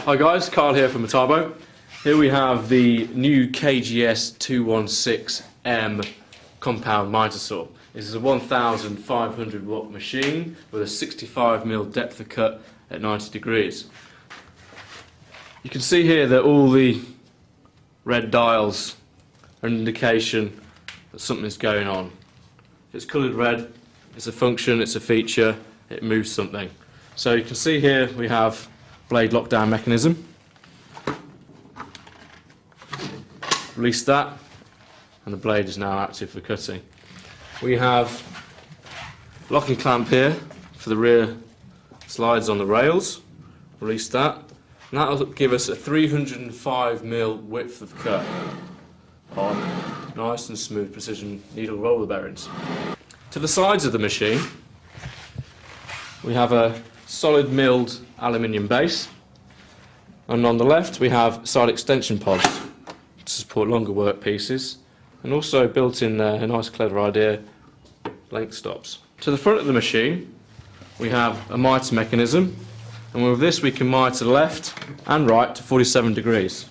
Hi guys, Carl here from Metabo. Here we have the new KGS 216M compound miter saw. This is a 1500 watt machine with a 65mm depth of cut at 90 degrees. You can see here that all the red dials are an indication that something's going on. If it's coloured red, it's a function, it's a feature, it moves something. So you can see here we have blade lockdown mechanism. Release that and the blade is now active for cutting. We have locking clamp here for the rear slides on the rails. Release that and that will give us a 305mm width of cut on nice and smooth precision needle roller bearings. To the sides of the machine we have a solid milled aluminium base, and on the left we have side extension pods to support longer work pieces, and also built in there, a nice clever idea, length stops. To the front of the machine we have a miter mechanism, and with this we can miter left and right to 47 degrees.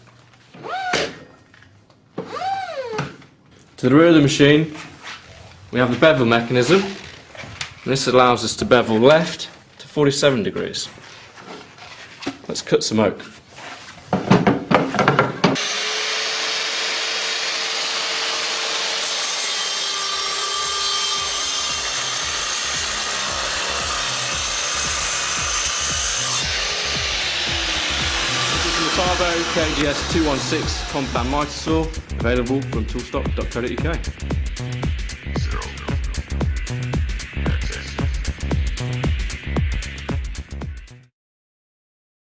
To the rear of the machine we have the bevel mechanism, and this allows us to bevel left to 47 degrees. Let's cut some oak. Metabo KGS 216 compound miter saw, available from toolstock.co.uk.